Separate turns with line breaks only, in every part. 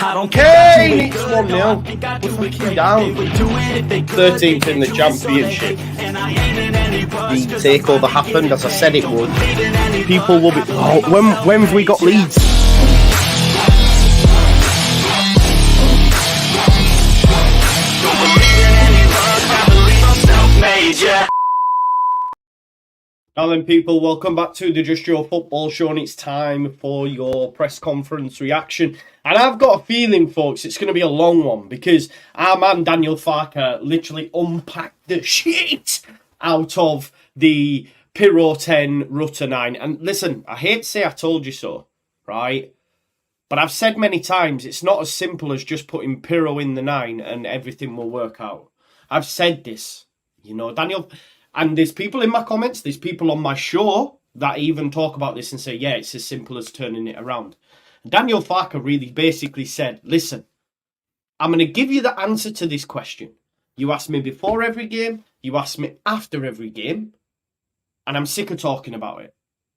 Kane, it's 1-0. We're fucking down. 13th in the championship. The takeover happened as I said it would. People will be. Oh, when have we got Leeds? Now then, people, welcome back to the Just Joe Football Show, and it's time for your press conference reaction. And I've got a feeling, folks, it's going to be a long one, because our man Daniel Farke literally unpacked the shit out of the Piroe 10, Rutter 9. And listen, I hate to say I told you so, right? But I've said many times, it's not as simple as just putting Piroe in the 9 and everything will work out. I've said this, you know, Daniel... And there's people in my comments, there's people on my show that even talk about this and say, yeah, it's as simple as turning it around. Daniel Farke really basically said, listen, I'm going to give you the answer to this question. You ask me before every game, you ask me after every game, and I'm sick of talking about it.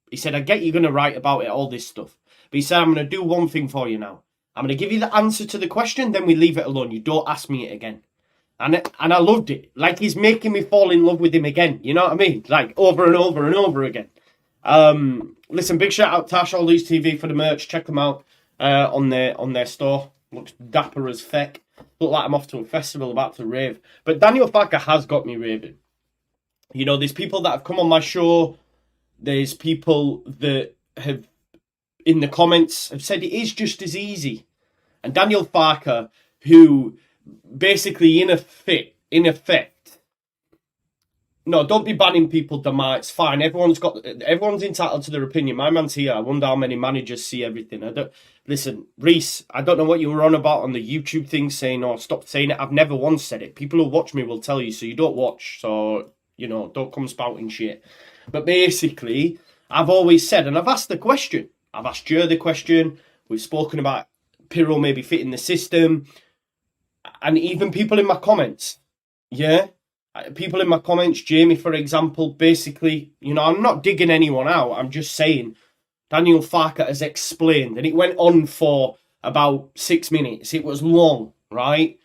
He said, I get you're going to write about it, all this stuff. But he said, I'm going to do one thing for you now. I'm going to give you the answer to the question, then we leave it alone. You don't ask me it again. And I loved it. Like, he's making me fall in love with him again. You know what I mean? Like, over and over and over again. Listen, big shout out Tash, All These TV for the merch. Check them out on their store. Looks dapper as feck. Look like I'm off to a festival about to rave. But Daniel Farke has got me raving. You know, there's people that have come on my show. There's people that have, in the comments, have said it is just as easy. And Daniel Farke, who... basically, in effect, no, don't be banning people, Damar. It's fine. Everyone's entitled to their opinion. My man's here. I wonder how many managers see everything. Listen, Reese, I don't know what you were on about on the YouTube thing saying, oh, stop saying it. I've never once said it. People who watch me will tell you, so you don't watch. So, you know, don't come spouting shit. But basically, I've always said, and I've asked the question. I've asked Joe the question. We've spoken about Piroe maybe fitting the system. And even people in my comments, yeah? People in my comments, Jamie, for example, basically, you know, I'm not digging anyone out. I'm just saying Daniel Farke has explained, and it went on for about 6 minutes. It was long, right?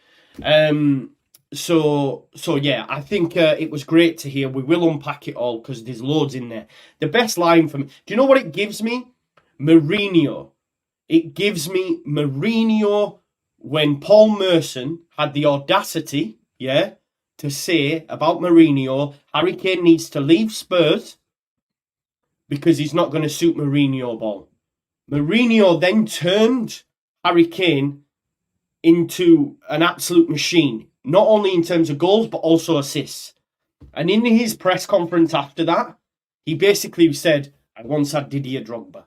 So yeah, I think it was great to hear. We will unpack it all because there's loads in there. The best line for me, do you know what it gives me? Mourinho. It gives me Mourinho... when Paul Merson had the audacity, yeah, to say about Mourinho, Harry Kane needs to leave Spurs because he's not going to suit Mourinho ball. Mourinho then turned Harry Kane into an absolute machine, not only in terms of goals, but also assists. And in his press conference after that, he basically said, I once had Didier Drogba.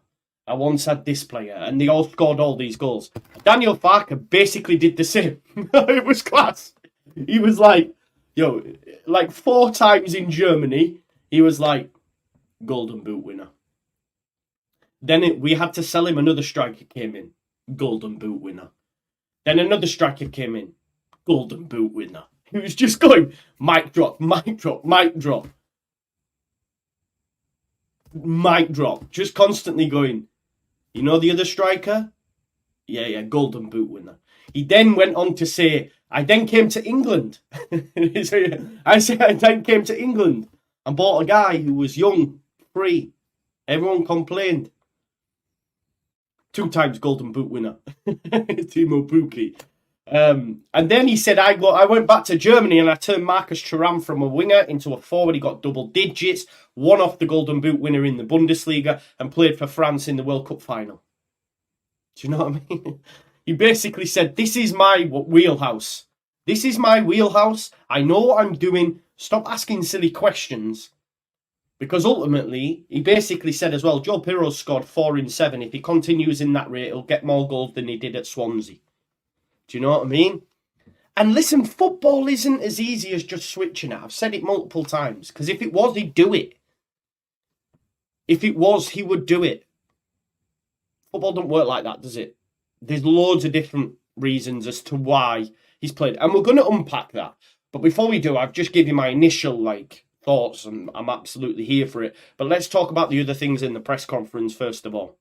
I once had this player, and they all scored all these goals. Daniel Farke basically did the same. It was class. He was like, yo, like 4 times in Germany, he was like, Golden Boot winner. Then we had to sell him, another striker came in, Golden Boot winner. Then another striker came in, Golden Boot winner. He was just going, mic drop, mic drop, mic drop. Mic drop, just constantly going, you know the other striker? Yeah, Golden Boot winner. He then went on to say, I then came to England. I then came to England and bought a guy who was young, free. Everyone complained. 2 times Golden Boot winner. Timo Pukki. And then he said, I went back to Germany and I turned Marcus Thuram from a winger into a forward. He got double digits, won off the Golden Boot winner in the Bundesliga and played for France in the World Cup final. Do you know what I mean? He basically said, this is my wheelhouse. This is my wheelhouse. I know what I'm doing. Stop asking silly questions. Because ultimately, he basically said as well, Joel Piroe scored 4 in 7. If he continues in that rate, he'll get more goals than he did at Swansea. Do you know what I mean? And listen, football isn't as easy as just switching it. I've said it multiple times. Because if it was, he'd do it. If it was, he would do it. Football don't work like that, does it? There's loads of different reasons as to why he's played. And we're going to unpack that. But before we do, I've just given you my initial, thoughts. And I'm absolutely here for it. But let's talk about the other things in the press conference first of all.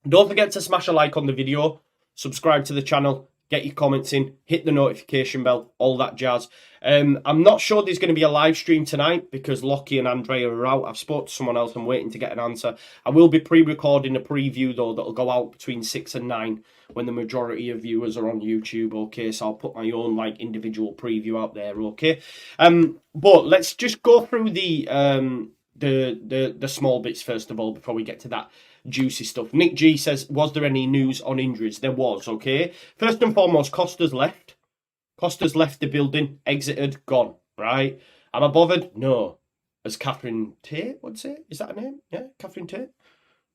Don't forget to smash a like on the video. subscribe to the channel, get your comments in, hit the notification bell, all that jazz. I'm not sure there's going to be a live stream tonight because Lockie and Andrea are out. I've spoken to someone else. I'm waiting to get an answer. I will be pre-recording a preview, though, that'll go out between 6 and 9 when the majority of viewers are on YouTube, okay? So I'll put my own, like, individual preview out there, okay? But let's just go through the small bits first of all before we get to that juicy stuff. Nick G says, was there any news on injuries? There was, okay? First and foremost, Costa's left. Costa's left the building, exited, gone, right? Am I bothered? No. As Catherine Tate would say? Is that her name? Yeah, Catherine Tate?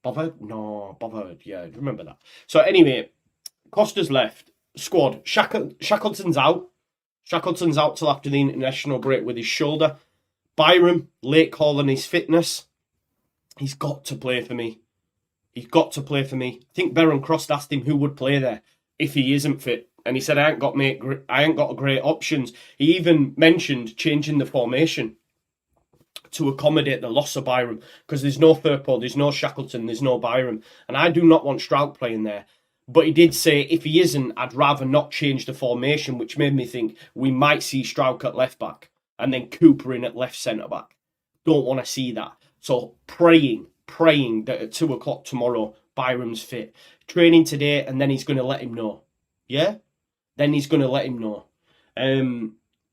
Bothered? No, bothered. Yeah, remember that. So anyway, Costa's left. Squad. Shackleton's out. Shackleton's out till after the international break with his shoulder. Byram, late call on his fitness. He's got to play for me. He's got to play for me. I think Baron Cross asked him who would play there if he isn't fit. And he said, I ain't got great options. He even mentioned changing the formation to accommodate the loss of Byram because there's no Firpo, there's no Shackleton, there's no Byram. And I do not want Stroud playing there. But he did say, if he isn't, I'd rather not change the formation, which made me think we might see Stroud at left back and then Cooper in at left centre back. Don't want to see that. So praying that at 2 o'clock tomorrow, Byram's fit. Training today, and then he's going to let him know. Yeah? Then he's going to let him know.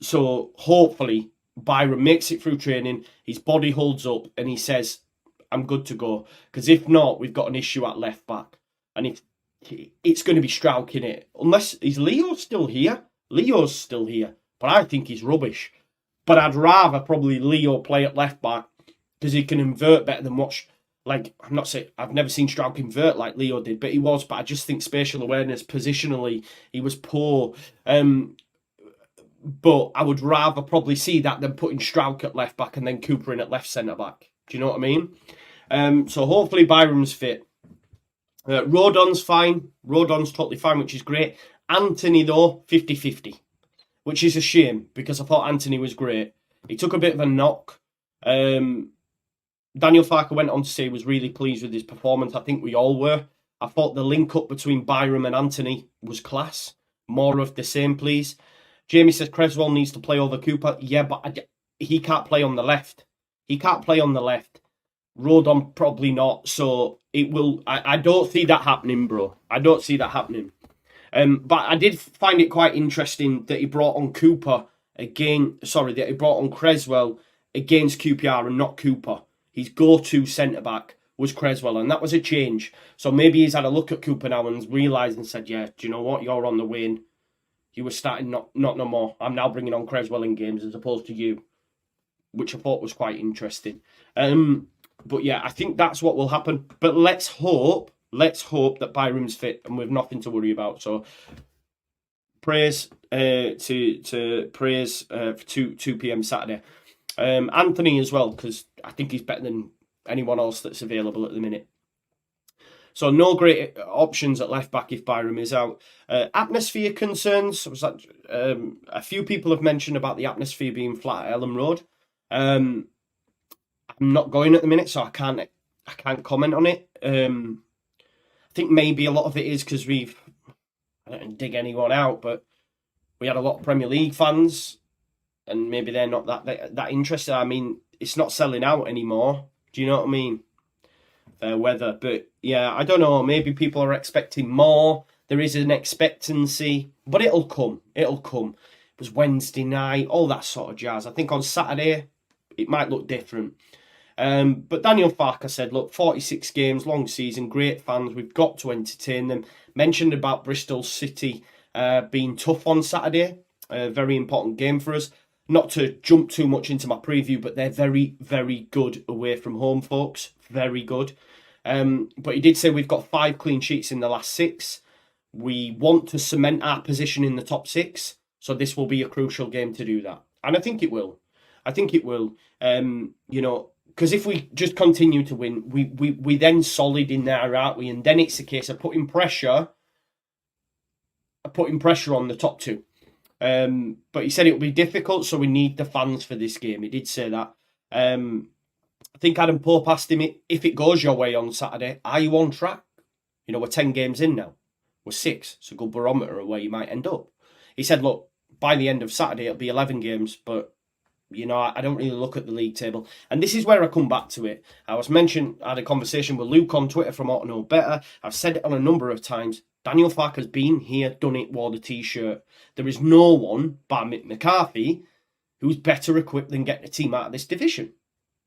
So hopefully Byram makes it through training, his body holds up, and he says, I'm good to go. Because if not, we've got an issue at left back. And if it's going to be Strauch in it. Unless, is Leo still here? Leo's still here. But I think he's rubbish. But I'd rather probably Leo play at left back because he can invert better than what... Like, I'm not saying... I've never seen Strauch invert like Leo did, but he was. But I just think spatial awareness, positionally, he was poor. But I would rather probably see that than putting Strauch at left back and then Cooper in at left centre back. Do you know what I mean? So hopefully Byram's fit. Rodon's fine. Rodon's totally fine, which is great. Anthony, though, 50-50. Which is a shame, because I thought Anthony was great. He took a bit of a knock. Daniel Farke went on to say he was really pleased with his performance. I think we all were. I thought the link-up between Byram and Anthony was class. More of the same, please. Jamie says Creswell needs to play over Cooper. Yeah, but he can't play on the left. He can't play on the left. Rodon probably not. So it will. I don't see that happening, bro. I don't see that happening. But I did find it quite interesting that he brought on Cooper again. Sorry, that he brought on Creswell against QPR and not Cooper. His go-to centre-back was Creswell, and that was a change. So maybe he's had a look at Cooper now and realised and said, yeah, do you know what? You're on the win. You were starting not no more. I'm now bringing on Creswell in games as opposed to you, which I thought was quite interesting. But yeah, I think that's what will happen. But let's hope that Byram's fit and we've nothing to worry about. So praise to praise for 2 p.m. Saturday. Anthony as well, because I think he's better than anyone else that's available at the minute. So no great options at left back if Byram is out. Atmosphere concerns. Was that a few people have mentioned about the atmosphere being flat at Ellen Road. I'm not going at the minute, so I can't comment on it. I think maybe a lot of it is because I don't dig anyone out, but we had a lot of Premier League fans, and maybe they're not that interested. I mean, it's not selling out anymore. Do you know what I mean? Fair weather, but yeah, I don't know. Maybe people are expecting more. There is an expectancy, but it'll come. It'll come. It was Wednesday night, all that sort of jazz. I think on Saturday it might look different. But Daniel Farke said, look, 46 games, long season, great fans. We've got to entertain them. Mentioned about Bristol City being tough on Saturday. A very important game for us. Not to jump too much into my preview, but they're very, very good away from home, folks. Very good. But he did say we've got 5 clean sheets in the last 6. We want to cement our position in the top 6. So this will be a crucial game to do that. And I think it will. I think it will. You know, because if we just continue to win, we then solid in there, aren't we? And then it's a case of putting pressure on the top 2. But he said it will be difficult, so we need the fans for this game. He did say that. I think Adam Pope asked him, if it goes your way on Saturday, are you on track? You know, we're 10 games in now. was 6. It's a good barometer of where you might end up. He said, look, by the end of Saturday, it'll be 11 games, but, you know, I don't really look at the league table. And this is where I come back to it. I had a conversation with Luke on Twitter from Ought to Know Better. I've said it on a number of times. Daniel Farke has been here, done it, wore the T-shirt. There is no one, bar Mick McCarthy, who's better equipped than getting a team out of this division.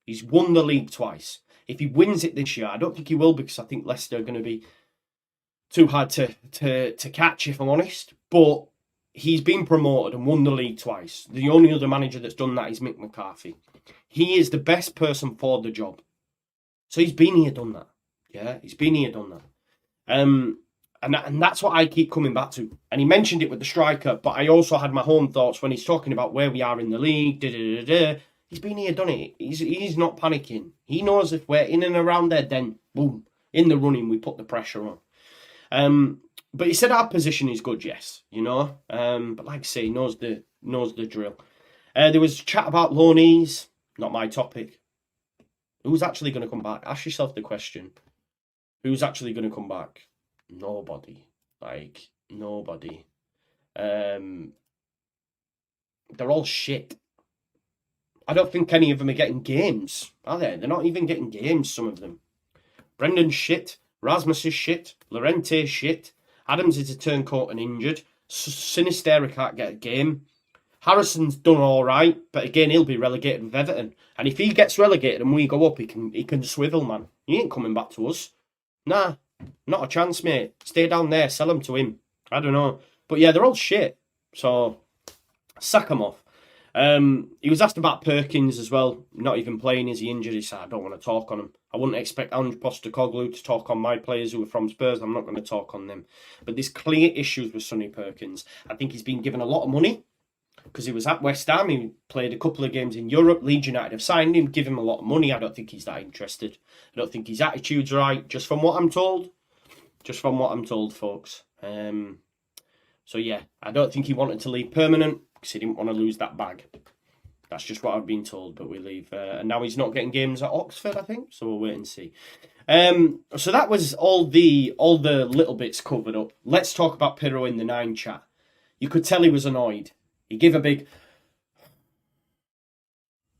He's won the league twice. If he wins it this year, I don't think he will, because I think Leicester are going to be too hard to catch, if I'm honest. But he's been promoted and won the league twice. The only other manager that's done that is Mick McCarthy. He is the best person for the job. So he's been here, done that. Yeah, he's been here, done that. And that's what I keep coming back to. And he mentioned it with the striker, but I also had my own thoughts when he's talking about where we are in the league. He's been here, done it. He's not panicking. He knows if we're in and around there, then boom, in the running, we put the pressure on. But he said our position is good, yes, you know. But like I say, he knows the drill. There was chat about loanees, not my topic. Who's actually going to come back? Ask yourself the question. Who's actually going to come back? Nobody. Like, nobody. They're all shit. I don't think any of them are getting games, are they? They're not even getting games, some of them. Brendan's shit. Rasmus is shit. Llorente's shit. Adams is a turncoat and injured. Sinistera can't get a game. Harrison's done all right, but again, he'll be relegated with Everton. And if he gets relegated and we go up, he can swivel, man. He ain't coming back to us. Nah, not a chance, mate. Stay down there, sell him to him. I don't know. But yeah, they're all shit. So, sack him off. He was asked about Perkins as well. Not even playing, is he injured? He said, I don't want to talk on him. I wouldn't expect Ange Postecoglou to talk on my players who are from Spurs. I'm not going to talk on them. But there's clear issues with Sonny Perkins. I think he's been given a lot of money because he was at West Ham. He played a couple of games in Europe. Leeds United have signed him, give him a lot of money. I don't think he's that interested. I don't think his attitude's right, just from what I'm told. Just from what I'm told, folks. So yeah, I don't think he wanted to leave permanent because he didn't want to lose that bag. That's just what I've been told, but we leave. And now he's not getting games at Oxford, I think, so we'll wait and see. So that was all the little bits covered up. Let's talk about Piroe in the 9 chat. You could tell he was annoyed. He gave a big... Do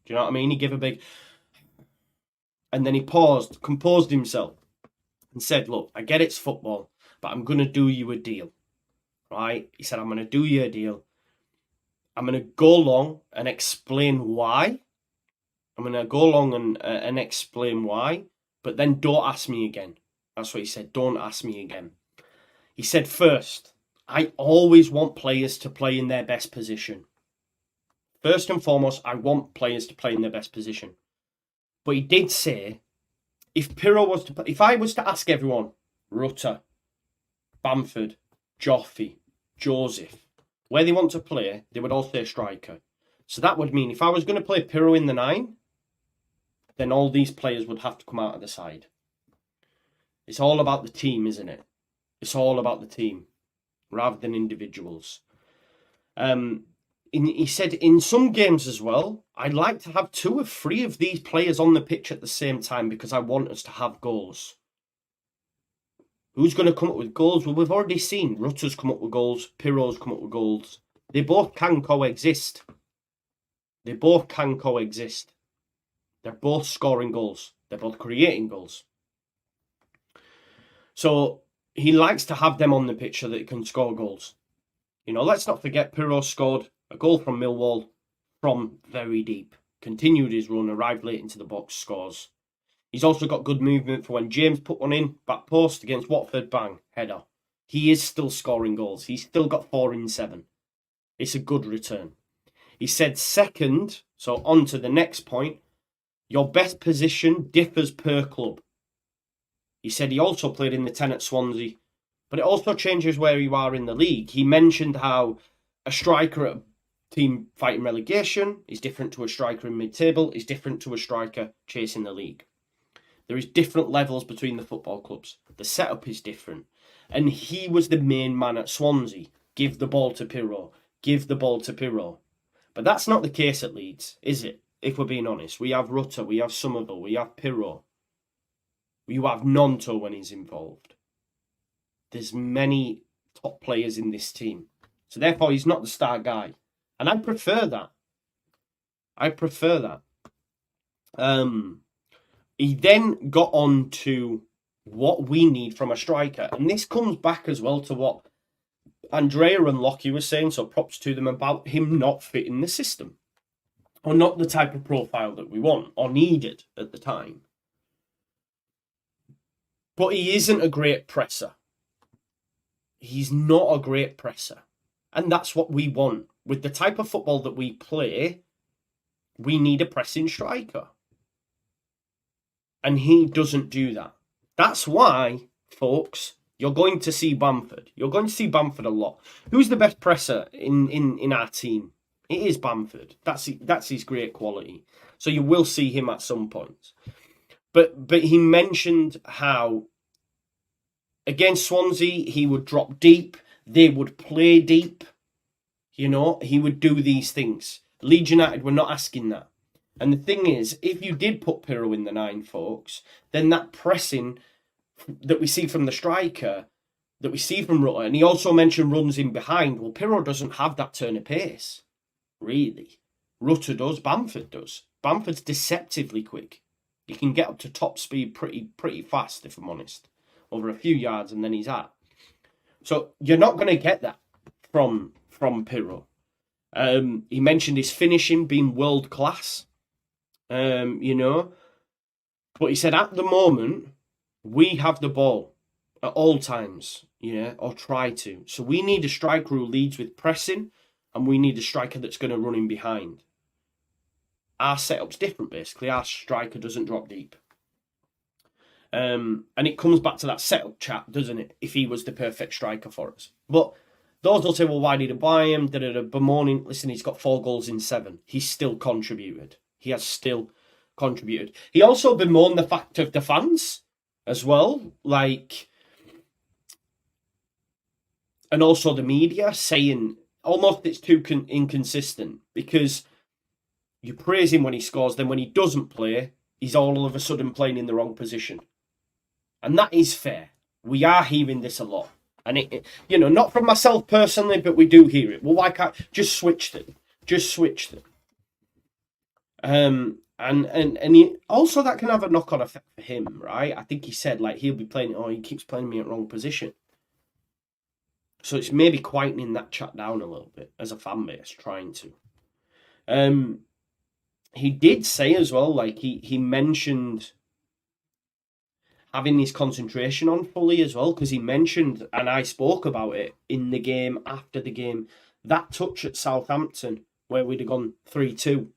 you know what I mean? He gave a big... And then he paused, composed himself, and said, look, I get it's football, but I'm going to do you a deal. Right? He said, I'm going to do you a deal. I'm going to go along and explain why. I'm going to go along and explain why, but then don't ask me again. That's what he said. Don't ask me again. He said, first, I always want players to play in their best position. First and foremost, I want players to play in their best position. But he did say, if I was to ask everyone, Rutter, Bamford, Joffrey, Joseph, where they want to play, they would all say striker. So that would mean if I was going to play Piroe in the 9, then all these players would have to come out of the side. It's all about the team, isn't it? It's all about the team, rather than individuals. He said in some games as well, I'd like to have 2 or 3 of these players on the pitch at the same time because I want us to have goals. Who's going to come up with goals? Well, we've already seen Rutter's come up with goals. Piroe's come up with goals. They both can coexist. They both can coexist. They're both scoring goals. They're both creating goals. So he likes to have them on the pitch so that he can score goals. You know, let's not forget Piroe scored a goal from Millwall from very deep. Continued his run, arrived late into the box, scores. He's also got good movement for when James put one in, back post against Watford, bang, header. He is still scoring goals. He's still got 4 in 7. It's a good return. He said second, so on to the next point, your best position differs per club. He said he also played in the 10 at Swansea, but it also changes where you are in the league. He mentioned how a striker at a team fighting relegation is different to a striker in mid-table, is different to a striker chasing the league. There is different levels between the football clubs. The setup is different. And he was the main man at Swansea. Give the ball to Piroe. Give the ball to Piroe. But that's not the case at Leeds, is it? If we're being honest. We have Rutter, we have Somerville, we have Piroe. You have Nonto when he's involved. there's many top players in this team. So therefore, he's not the star guy. And I prefer that. He then got on to what we need from a striker. And this comes back as well to what Andrea and Lockie were saying, so props to them, about him not fitting the system. Or not the type of profile that we want or needed at the time. But he isn't a great presser. He's not a great presser. And that's what we want. With the type of football that we play, we need a pressing striker. And he doesn't do that. That's why, folks, you're going to see Bamford. You're going to see Bamford a lot. Who's the best presser in our team? It is Bamford. That's his great quality. So you will see him at some point. But he mentioned how against Swansea, he would drop deep. They would play deep. You know, he would do these things. Leeds United were not asking that. And the thing is, if you did put Piroe in the 9, folks, then that pressing that we see from the striker, that we see from Rutter, and he also mentioned runs in behind. Well, Piroe doesn't have that turn of pace, really. Rutter does, Bamford does. Bamford's deceptively quick. He can get up to top speed pretty fast, if I'm honest. Over a few yards and then he's at. So you're not going to get that from Piroe. He mentioned his finishing being world class. You know. But he said at the moment, we have the ball at all times, yeah, or try to. So we need a striker who leads with pressing, and we need a striker that's going to run in behind. Our setup's different, basically. Our striker doesn't drop deep. And it comes back to that setup chat, doesn't it? If he was the perfect striker for us. But those will say, well, why did I buy him? Bemoaning. Listen, he's got 4 goals in 7. He's still contributed. He has still contributed. He also bemoaned the fact of the fans as well. Like, and also the media saying almost it's too inconsistent, because you praise him when he scores, then when he doesn't play, he's all of a sudden playing in the wrong position. And that is fair. We are hearing this a lot. And it, you know, not from myself personally, but we do hear it. Well, why can't just switch them? Just switch them. And he, also that can have a knock-on effect for him, right? I think he said, like, he'll be playing, he keeps playing me at wrong position. So it's maybe quietening that chat down a little bit as a fan base, trying to. He did say as well, like, he mentioned having his concentration on fully as well, because he mentioned, and I spoke about it in the game, after the game, that touch at Southampton where we'd have gone 3-2.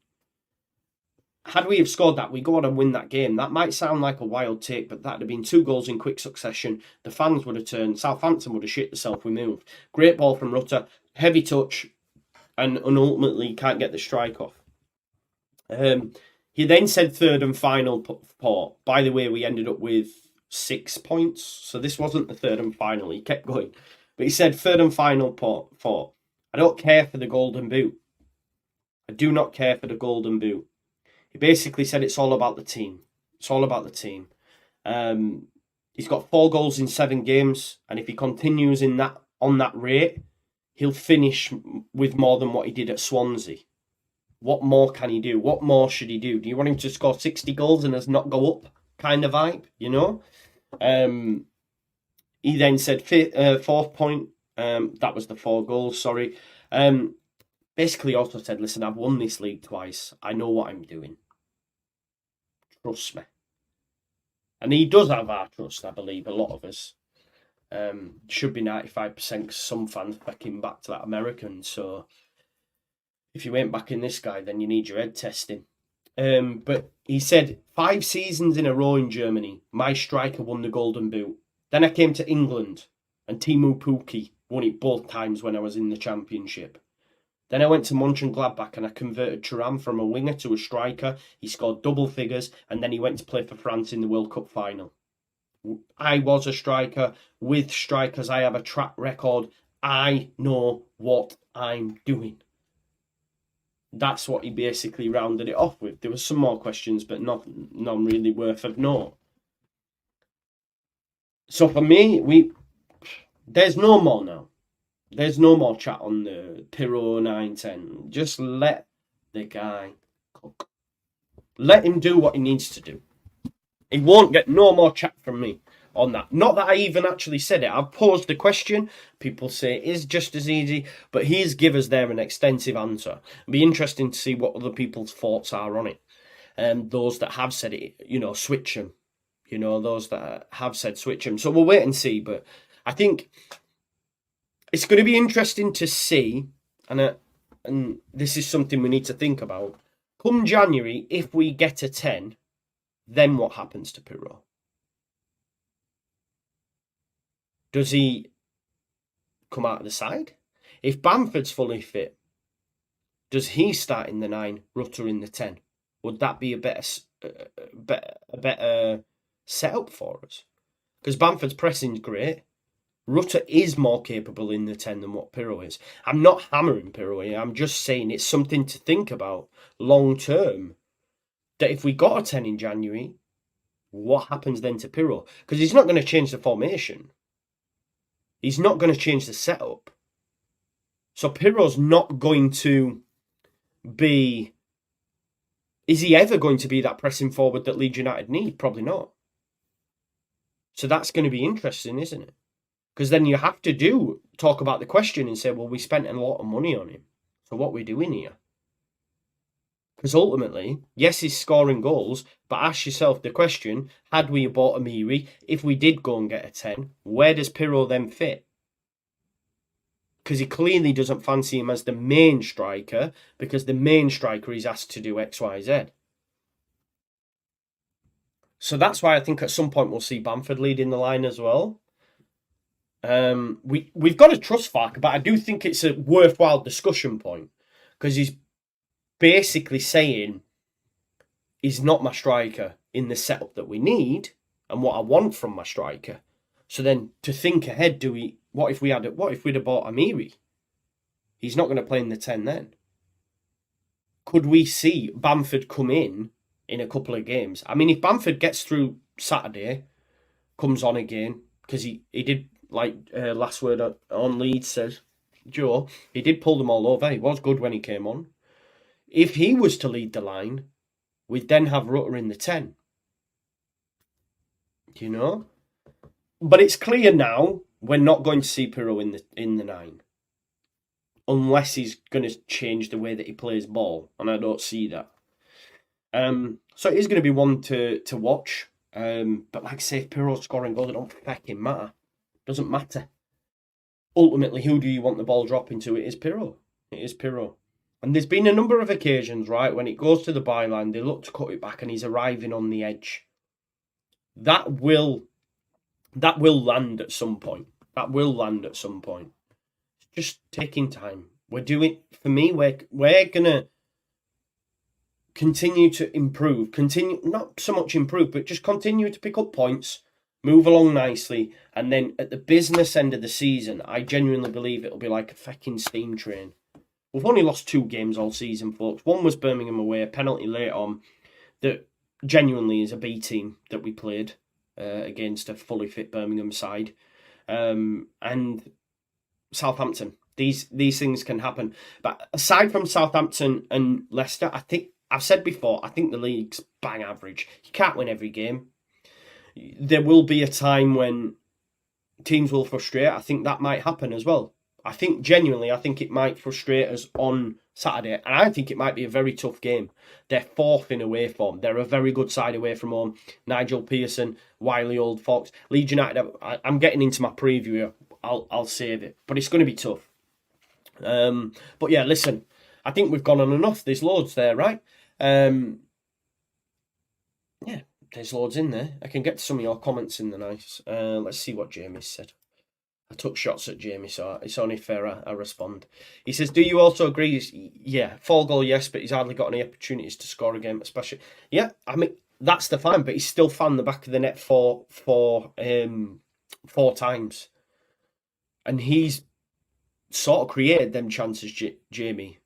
Had we have scored that, we go on and win that game. That might sound like a wild take, but that'd have been 2 goals in quick succession. The fans would have turned. Southampton would have shit themselves. We moved. Great ball from Rutter. Heavy touch. And ultimately can't get the strike off. He then said third and final port. By the way, we ended up with 6 points. So this wasn't the third and final. He kept going. But he said third and final port. I don't care for the golden boot. I do not care for the golden boot. He basically said it's all about the team. It's all about the team. He's got 4 goals in 7 games, and if he continues on that rate, he'll finish with more than what he did at Swansea. What more can he do? What more should he do? Do you want him to score 60 goals and us not go up? Kind of vibe, you know? He then said 4th point. That was the 4 goals, sorry. Basically also said, listen, I've won this league twice. I know what I'm doing. Trust me. And he does have our trust, I believe, a lot of us. Should be 95% because some fans back him back to that American. So if you ain't backing this guy, then you need your head testing. But he said, 5 seasons in a row in Germany, my striker won the Golden Boot. Then I came to England and Teemu Pukki won it both times when I was in the Championship. Then I went to Mönchengladbach and I converted Thuram from a winger to a striker. He scored double figures and then he went to play for France in the World Cup final. I was a striker. With strikers, I have a track record. I know what I'm doing. That's what he basically rounded it off with. There were some more questions, but none really worth of note. So for me, There's no more now. There's no more chat on the Piroe 910. Just let the guy cook. Let him do what he needs to do. He won't get no more chat from me on that. Not that I even actually said it. I've posed the question. People say it is just as easy, but he's given us there an extensive answer. It'll be interesting to see what other people's thoughts are on it. Those that have said it, switch them. Those that have said switch them. So we'll wait and see. But I think it's going to be interesting to see, and this is something we need to think about. Come January, if we get a 10, then what happens to Piroe? Does he come out of the side? If Bamford's fully fit, does he start in the 9, Rutter in the 10? Would that be a better setup for us? Because Bamford's pressing's great. Rutter is more capable in the 10 than what Piroe is. I'm not hammering Piroe. I'm just saying it's something to think about long term. That if we got a 10 in January, what happens then to Piroe? Because he's not going to change the formation. He's not going to change the setup. So Piroe's not going to be... Is he ever going to be that pressing forward that Leeds United need? Probably not. So that's going to be interesting, isn't it? Because then you have to talk about the question and say, well, we spent a lot of money on him. So what are we doing here? Because ultimately, yes, he's scoring goals, but ask yourself the question, had we bought Amiri, if we did go and get a 10, where does Piroe then fit? Because he clearly doesn't fancy him as the main striker, because the main striker is asked to do X, Y, Z. So that's why I think at some point we'll see Bamford leading the line as well. We've got to trust Farke, but I do think it's a worthwhile discussion point, because he's basically saying he's not my striker in the setup that we need and what I want from my striker. So then to think ahead, what if we'd have bought Amiri? He's not going to play in the 10 then. Could we see Bamford come in a couple of games? I mean, if Bamford gets through Saturday, comes on again, because he did, like last word on Leeds says, Joe, he did pull them all over. He was good when he came on. If he was to lead the line, we'd then have Rutter in the 10. But it's clear now we're not going to see Piroe in the 9. Unless he's going to change the way that he plays ball. And I don't see that. So it is going to be one to watch. But like I say, if Piroe's scoring goals, it don't fucking matter. Doesn't matter. Ultimately, who do you want the ball dropping to? It is Piroe. It is Piroe. And there's been a number of occasions, right, when it goes to the byline, they look to cut it back and he's arriving on the edge. That will land at some point. It's just taking time. We're gonna continue to improve. Not so much improve, but just continue to pick up points, move along nicely, and then at the business end of the season, I genuinely believe it'll be like a fucking steam train. We've only lost 2 games all season, folks. One was Birmingham away, a penalty late on, that genuinely is a B team that we played against a fully fit Birmingham side. And Southampton. These things can happen. But aside from Southampton and Leicester, I think, I've said before, I think the league's bang average. You can't win every game. There will be a time when teams will frustrate. I think that might happen as well. I think it might frustrate us on Saturday, and I think it might be a very tough game. They're 4th in away form. They're a very good side away from home. Nigel Pearson, wily old fox. Leeds United, I'm getting into my preview here. I'll save it, but it's going to be tough. But yeah, listen, I think we've gone on enough. There's loads there, right? Yeah, there's loads in there. I can get to some of your comments in the nice. Let's see what Jamie said. I took shots at Jamie, so it's only fair I respond. He says, do you also agree? Yeah, 4 goal, yes, but he's hardly got any opportunities to score again, especially. Yeah, I mean, that's the fine, but he's still found the back of the net four times. And he's sort of created them chances, Jamie.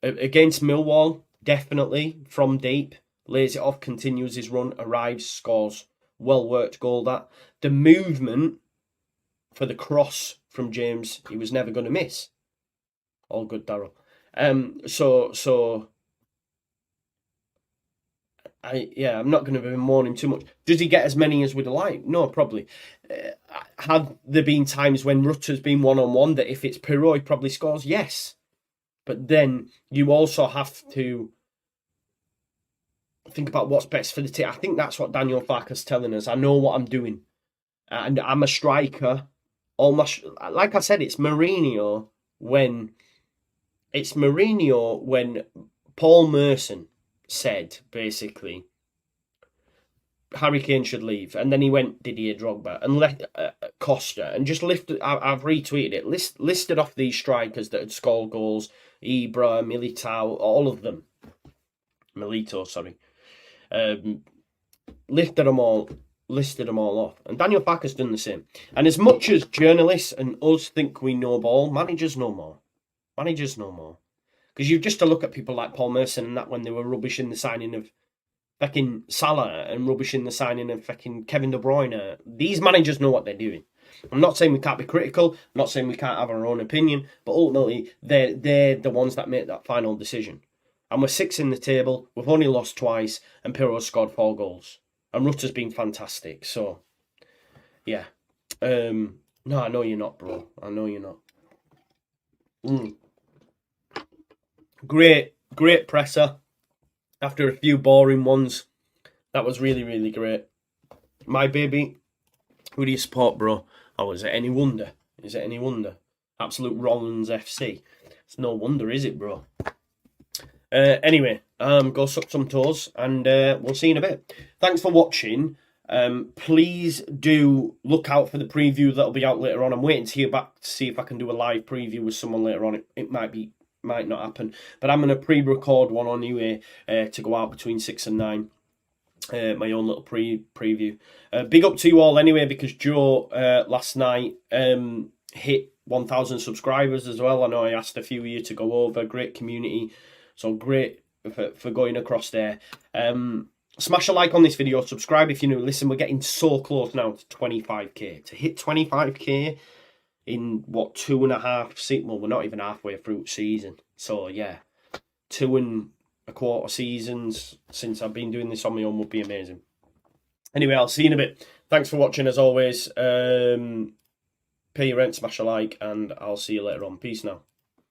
Against Millwall, definitely, from deep. Lays it off, continues his run, arrives, scores. Well-worked goal, that. The movement for the cross from James he was never going to miss. All good, Daryl. I'm not going to be mourning too much. Does he get as many as we'd like? No, probably. Have there been times when Rutter's been one-on-one that if it's Piroe, he probably scores? Yes. But then you also have to think about what's best for the team. I think that's what Daniel Farke's telling us. I know what I'm doing. And I'm a striker. Almost, like I said, it's Mourinho when Paul Merson said, basically, Harry Kane should leave. And then he went Didier Drogba and left Costa. And just lifted, I've retweeted it, listed off these strikers that had scored goals. Ibra, Militao, all of them. Milito, sorry. Listed them all off. And Daniel Farke's done the same. And as much as journalists and us think we know ball, managers know more. Because you've just to look at people like Paul Merson and that when they were rubbish in the signing of fucking Salah and rubbish in the signing of fucking Kevin De Bruyne. These managers know what they're doing. I'm not saying we can't be critical. I'm not saying we can't have our own opinion. But ultimately, they're the ones that make that final decision. And we're 6th in the table. We've only lost twice. And Piroe scored 4 goals. And Rutter's been fantastic. So, yeah. No, I know you're not, bro. I know you're not. Great presser. After a few boring ones. That was really, really great. My baby. Who do you support, bro? Oh, is it any wonder? Absolute Rollins FC. It's no wonder, is it, bro? Anyway, go suck some toes, and we'll see you in a bit. Thanks for watching. Please do look out for the preview that'll be out later on. I'm waiting to hear back to see if I can do a live preview with someone later on. It might not happen, but I'm going to pre-record one anyway to go out between 6 and 9. My own little preview. Big up to you all anyway, because Joe last night hit 1,000 subscribers as well. I know I asked a few of you to go over. Great community, so great for going across there. Smash a like on this video, subscribe if you're new. Listen, we're getting so close now to 25k. To hit 25k in what, 2.5 seasons? Well, we're not even halfway through season, so yeah, 2.25 seasons since I've been doing this on my own would be amazing. Anyway, I'll see you in a bit. Thanks for watching as always. Pay your rent, smash a like, and I'll see you later on. Peace now.